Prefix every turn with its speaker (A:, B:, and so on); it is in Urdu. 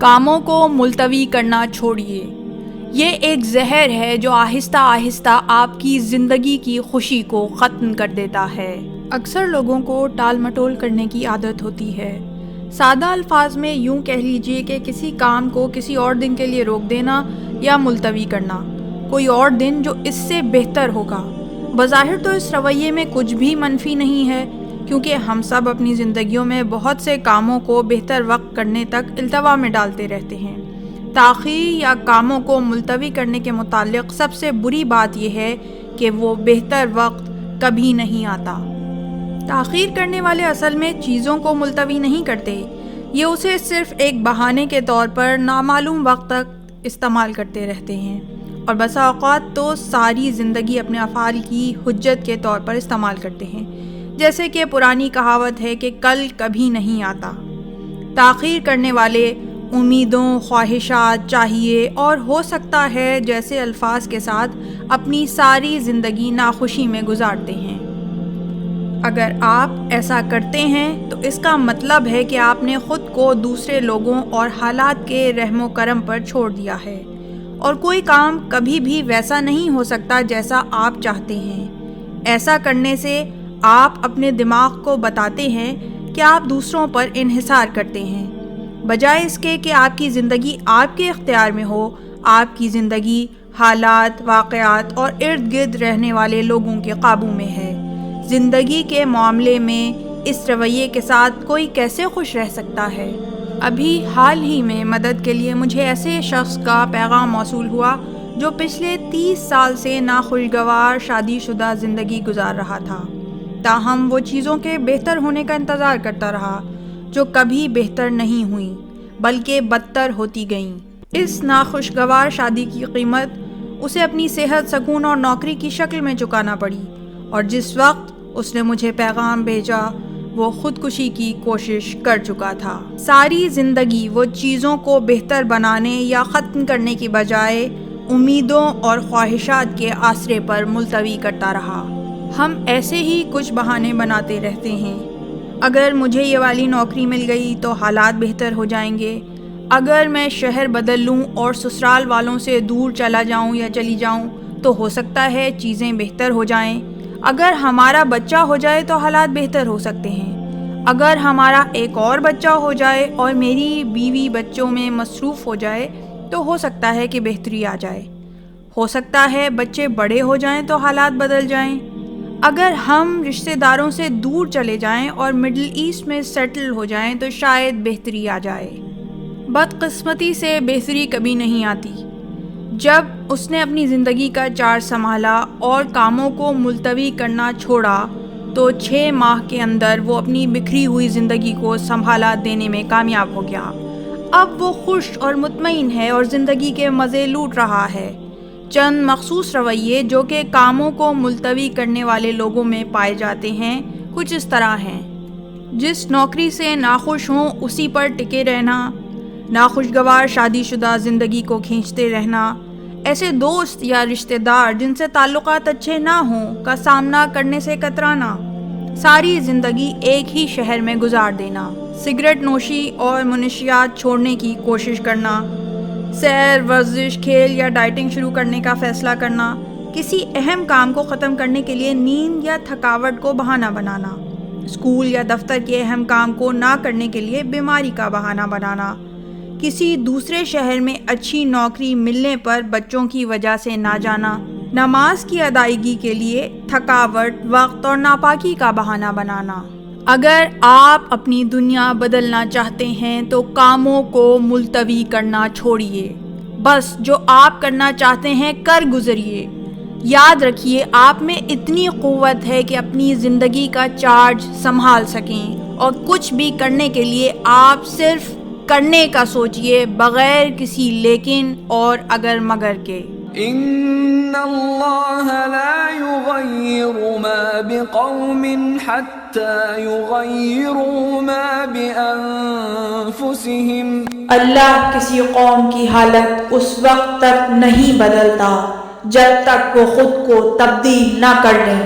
A: کاموں کو ملتوی کرنا چھوڑیے۔ یہ ایک زہر ہے جو آہستہ آہستہ آپ کی زندگی کی خوشی کو ختم کر دیتا ہے۔ اکثر لوگوں کو ٹال مٹول کرنے کی عادت ہوتی ہے۔ سادہ الفاظ میں یوں کہہ لیجئے کہ کسی کام کو کسی اور دن کے لیے روک دینا یا ملتوی کرنا، کوئی اور دن جو اس سے بہتر ہوگا۔ بظاہر تو اس رویے میں کچھ بھی منفی نہیں ہے، کیونکہ ہم سب اپنی زندگیوں میں بہت سے کاموں کو بہتر وقت کرنے تک التوا میں ڈالتے رہتے ہیں۔ تاخیر یا کاموں کو ملتوی کرنے کے متعلق سب سے بری بات یہ ہے کہ وہ بہتر وقت کبھی نہیں آتا۔ تاخیر کرنے والے اصل میں چیزوں کو ملتوی نہیں کرتے، یہ اسے صرف ایک بہانے کے طور پر نامعلوم وقت تک استعمال کرتے رہتے ہیں، اور بسا اوقات تو ساری زندگی اپنے افعال کی حجت کے طور پر استعمال کرتے ہیں، جیسے کہ پرانی کہاوت ہے کہ کل کبھی نہیں آتا۔ تاخیر کرنے والے امیدوں، خواہشات، چاہیے اور ہو سکتا ہے جیسے الفاظ کے ساتھ اپنی ساری زندگی ناخوشی میں گزارتے ہیں۔ اگر آپ ایسا کرتے ہیں تو اس کا مطلب ہے کہ آپ نے خود کو دوسرے لوگوں اور حالات کے رحم و کرم پر چھوڑ دیا ہے، اور کوئی کام کبھی بھی ویسا نہیں ہو سکتا جیسا آپ چاہتے ہیں۔ ایسا کرنے سے آپ اپنے دماغ کو بتاتے ہیں کہ آپ دوسروں پر انحصار کرتے ہیں، بجائے اس کے کہ آپ کی زندگی آپ کے اختیار میں ہو۔ آپ کی زندگی حالات، واقعات اور ارد گرد رہنے والے لوگوں کے قابو میں ہے۔ زندگی کے معاملے میں اس رویے کے ساتھ کوئی کیسے خوش رہ سکتا ہے؟ ابھی حال ہی میں مدد کے لیے مجھے ایسے شخص کا پیغام موصول ہوا جو پچھلے 30 سال سے ناخوشگوار شادی شدہ زندگی گزار رہا تھا، تاہم وہ چیزوں کے بہتر ہونے کا انتظار کرتا رہا جو کبھی بہتر نہیں ہوئیں بلکہ بدتر ہوتی گئیں۔ اس ناخوشگوار شادی کی قیمت اسے اپنی صحت، سکون اور نوکری کی شکل میں چکانا پڑی، اور جس وقت اس نے مجھے پیغام بھیجا وہ خودکشی کی کوشش کر چکا تھا۔ ساری زندگی وہ چیزوں کو بہتر بنانے یا ختم کرنے کی بجائے امیدوں اور خواہشات کے آسرے پر ملتوی کرتا رہا۔ ہم ایسے ہی کچھ بہانے بناتے رہتے ہیں۔ اگر مجھے یہ والی نوکری مل گئی تو حالات بہتر ہو جائیں گے، اگر میں شہر بدل لوں اور سسرال والوں سے دور چلا جاؤں یا چلی جاؤں تو ہو سکتا ہے چیزیں بہتر ہو جائیں، اگر ہمارا بچہ ہو جائے تو حالات بہتر ہو سکتے ہیں، اگر ہمارا ایک اور بچہ ہو جائے اور میری بیوی بچوں میں مصروف ہو جائے تو ہو سکتا ہے کہ بہتری آ جائے، ہو سکتا ہے بچے بڑے ہو جائیں تو حالات بدل جائیں، اگر ہم رشتہ داروں سے دور چلے جائیں اور مڈل ایسٹ میں سیٹل ہو جائیں تو شاید بہتری آ جائے۔ بدقسمتی سے بہتری کبھی نہیں آتی۔ جب اس نے اپنی زندگی کا چارج سنبھالا اور کاموں کو ملتوی کرنا چھوڑا تو 6 ماہ کے اندر وہ اپنی بکھری ہوئی زندگی کو سنبھالا دینے میں کامیاب ہو گیا۔ اب وہ خوش اور مطمئن ہے اور زندگی کے مزے لوٹ رہا ہے۔ چند مخصوص رویے جو کہ کاموں کو ملتوی کرنے والے لوگوں میں پائے جاتے ہیں کچھ اس طرح ہیں: جس نوکری سے ناخوش ہوں اسی پر ٹکے رہنا، ناخوشگوار شادی شدہ زندگی کو کھینچتے رہنا، ایسے دوست یا رشتہ دار جن سے تعلقات اچھے نہ ہوں کا سامنا کرنے سے کترانا، ساری زندگی ایک ہی شہر میں گزار دینا، سگریٹ نوشی اور منشیات چھوڑنے کی کوشش کرنا، سیر، ورزش، کھیل یا ڈائٹنگ شروع کرنے کا فیصلہ کرنا، کسی اہم کام کو ختم کرنے کے لیے نیند یا تھکاوٹ کو بہانہ بنانا، اسکول یا دفتر کے اہم کام کو نہ کرنے کے لیے بیماری کا بہانہ بنانا، کسی دوسرے شہر میں اچھی نوکری ملنے پر بچوں کی وجہ سے نہ جانا، نماز کی ادائیگی کے لیے تھکاوٹ، وقت اور ناپاکی کا بہانہ بنانا۔ اگر آپ اپنی دنیا بدلنا چاہتے ہیں تو کاموں کو ملتوی کرنا چھوڑیے، بس جو آپ کرنا چاہتے ہیں کر گزریے۔ یاد رکھیے آپ میں اتنی قوت ہے کہ اپنی زندگی کا چارج سنبھال سکیں، اور کچھ بھی کرنے کے لیے آپ صرف کرنے کا سوچئے بغیر کسی لیکن اور اگر مگر کے۔
B: ان اللہ لا یغیر ما بقوم حتی یغیروا ما بانفسہم،
A: اللہ کسی قوم کی حالت اس وقت تک نہیں بدلتا جب تک وہ خود کو تبدیل نہ کر لیں۔